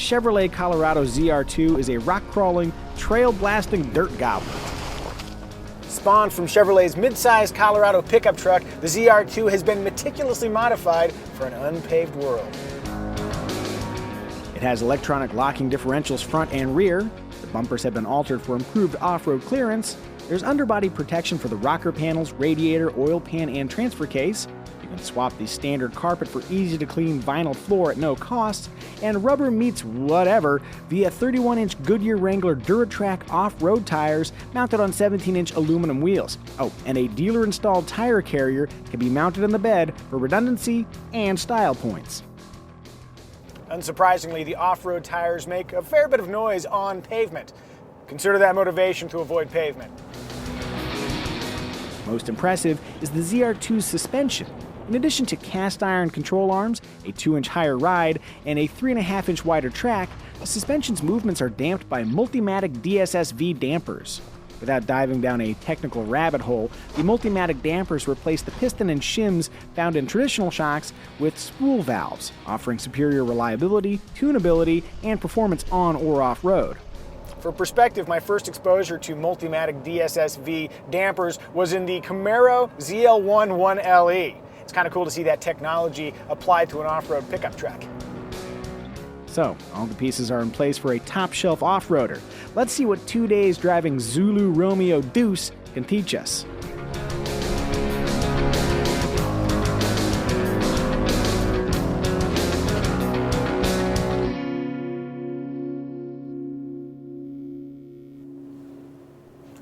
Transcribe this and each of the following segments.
Chevrolet Colorado ZR2 is a rock-crawling, trail-blasting dirt gobbler. Spawned from Chevrolet's midsize Colorado pickup truck, the ZR2 has been meticulously modified for an unpaved world. It has electronic locking differentials front and rear. The bumpers have been altered for improved off-road clearance. There's underbody protection for the rocker panels, radiator, oil pan, and transfer case. You can swap the standard carpet for easy-to-clean vinyl floor at no cost, and rubber meets whatever via 31-inch Goodyear Wrangler Duratrac off-road tires mounted on 17-inch aluminum wheels. Oh, and a dealer-installed tire carrier can be mounted in the bed for redundancy and style points. Unsurprisingly, the off-road tires make a fair bit of noise on pavement. Consider that motivation to avoid pavement. Most impressive is the ZR2's suspension. In addition to cast iron control arms, a 2-inch higher ride, and a 3.5-inch wider track, the suspension's movements are damped by Multimatic DSSV dampers. Without diving down a technical rabbit hole, the Multimatic dampers replace the piston and shims found in traditional shocks with spool valves, offering superior reliability, tunability, and performance on or off-road. For perspective, my first exposure to Multimatic DSSV dampers was in the Camaro ZL1 1LE. It's kind of cool to see that technology applied to an off-road pickup truck. So, all the pieces are in place for a top-shelf off-roader. Let's see what 2 days driving Zulu Romeo Deuce can teach us.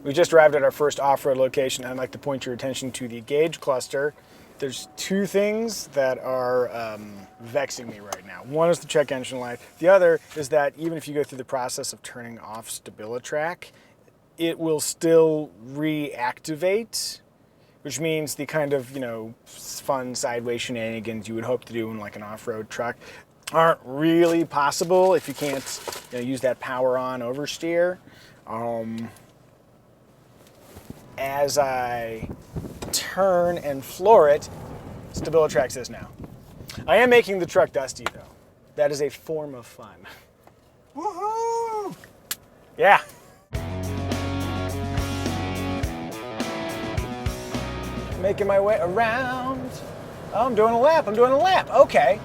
We just arrived at our first off-road location, and I'd like to point your attention to the gauge cluster. There's two things that are vexing me right now. One is the check engine light. The other is that even if you go through the process of turning off StabiliTrak, it will still reactivate, which means the kind of, fun sideways shenanigans you would hope to do in like an off-road truck aren't really possible if you can't use that power on oversteer. As I turn and floor it, StabiliTrak says no. I am making the truck dusty though. That is a form of fun. Woohoo! Yeah. Making my way around. Oh, I'm doing a lap. Okay.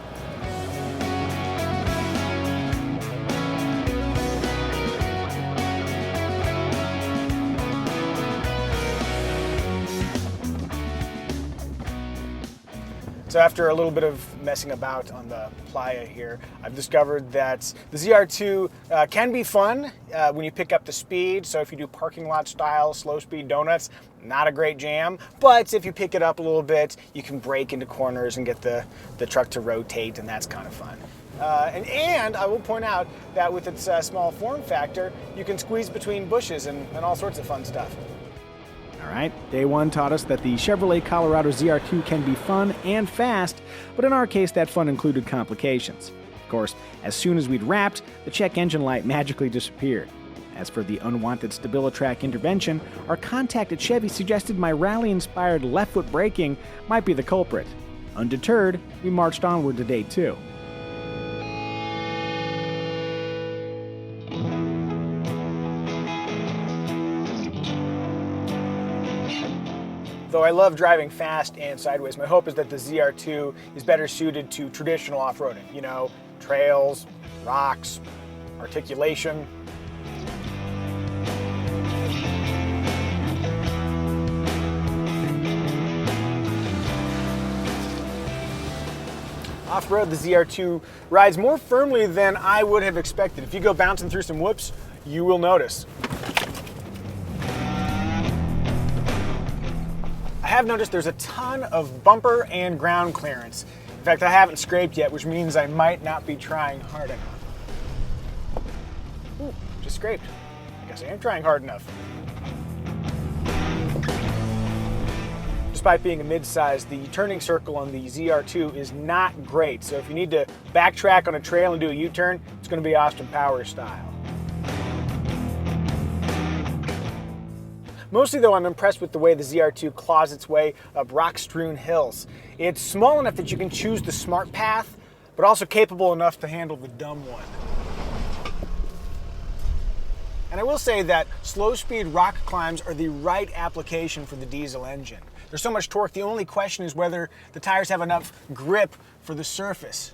So after a little bit of messing about on the playa here, I've discovered that the ZR2 can be fun when you pick up the speed. So if you do parking lot style, slow speed donuts, not a great jam. But if you pick it up a little bit, you can break into corners and get the truck to rotate, and that's kind of fun. And I will point out that with its small form factor, you can squeeze between bushes and all sorts of fun stuff. All right, day one taught us that the Chevrolet Colorado ZR2 can be fun and fast, but in our case, that fun included complications. Of course, as soon as we'd wrapped, the check engine light magically disappeared. As for the unwanted StabiliTrak intervention, our contact at Chevy suggested my rally-inspired left-foot braking might be the culprit. Undeterred, we marched onward to day two. Though I love driving fast and sideways, my hope is that the ZR2 is better suited to traditional off-roading. Trails, rocks, articulation. Off-road, the ZR2 rides more firmly than I would have expected. If you go bouncing through some whoops, you will notice. I have noticed there's a ton of bumper and ground clearance. In fact, I haven't scraped yet, which means I might not be trying hard enough. Ooh, just scraped. I guess I am trying hard enough. Despite being a mid-size, the turning circle on the ZR2 is not great. So if you need to backtrack on a trail and do a U-turn, it's going to be Austin Powers style. Mostly though, I'm impressed with the way the ZR2 claws its way up rock-strewn hills. It's small enough that you can choose the smart path, but also capable enough to handle the dumb one. And I will say that slow-speed rock climbs are the right application for the diesel engine. There's so much torque, the only question is whether the tires have enough grip for the surface.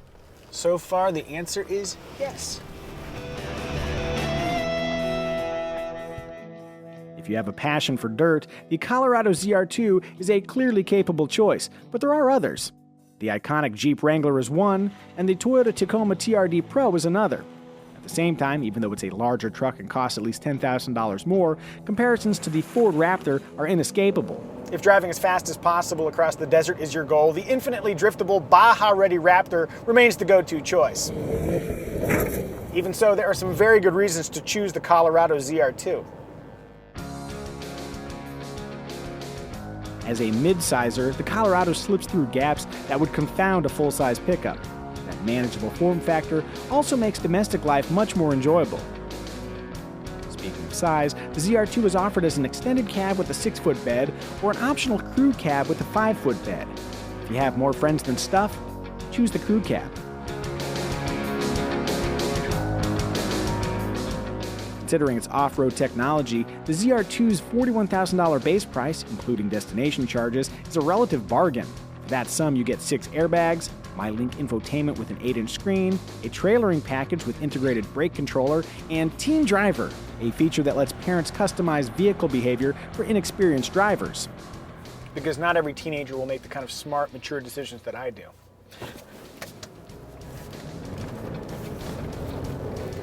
So far, the answer is yes. If you have a passion for dirt, the Colorado ZR2 is a clearly capable choice, but there are others. The iconic Jeep Wrangler is one, and the Toyota Tacoma TRD Pro is another. At the same time, even though it's a larger truck and costs at least $10,000 more, comparisons to the Ford Raptor are inescapable. If driving as fast as possible across the desert is your goal, the infinitely driftable Baja-ready Raptor remains the go-to choice. Even so, there are some very good reasons to choose the Colorado ZR2. As a midsizer, the Colorado slips through gaps that would confound a full-size pickup. That manageable form factor also makes domestic life much more enjoyable. Speaking of size, the ZR2 is offered as an extended cab with a 6-foot bed or an optional crew cab with a 5-foot bed. If you have more friends than stuff, choose the crew cab. Considering its off-road technology, the ZR2's $41,000 base price, including destination charges, is a relative bargain. For that sum, you get 6 airbags, MyLink infotainment with an 8-inch screen, a trailering package with integrated brake controller, and Teen Driver, a feature that lets parents customize vehicle behavior for inexperienced drivers. Because not every teenager will make the kind of smart, mature decisions that I do.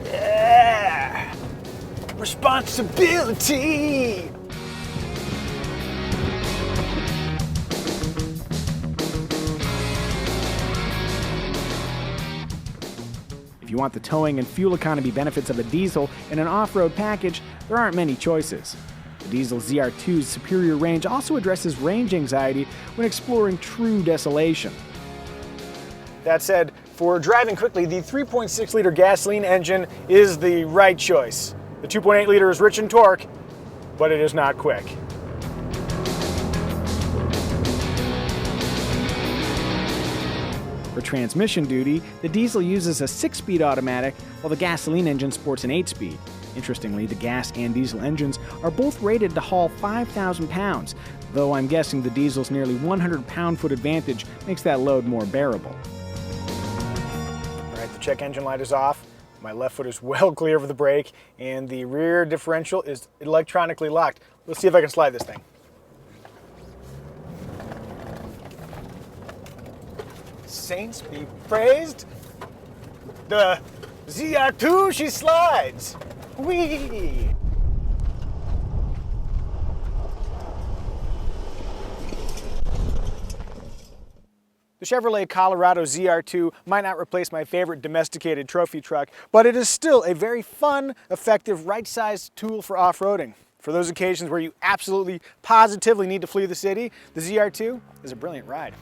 Yeah! Responsibility! If you want the towing and fuel economy benefits of a diesel in an off-road package, there aren't many choices. The diesel ZR2's superior range also addresses range anxiety when exploring true desolation. That said, for driving quickly, the 3.6-liter gasoline engine is the right choice. The 2.8-liter is rich in torque, but it is not quick. For transmission duty, the diesel uses a 6-speed automatic, while the gasoline engine sports an 8-speed. Interestingly, the gas and diesel engines are both rated to haul 5,000 pounds, though I'm guessing the diesel's nearly 100 pound-foot advantage makes that load more bearable. All right, the check engine light is off. My left foot is well clear of the brake, and the rear differential is electronically locked. Let's see if I can slide this thing. Saints be praised. The ZR2, she slides. Whee! The Chevrolet Colorado ZR2 might not replace my favorite domesticated trophy truck, but it is still a very fun, effective, right-sized tool for off-roading. For those occasions where you absolutely, positively need to flee the city, the ZR2 is a brilliant ride.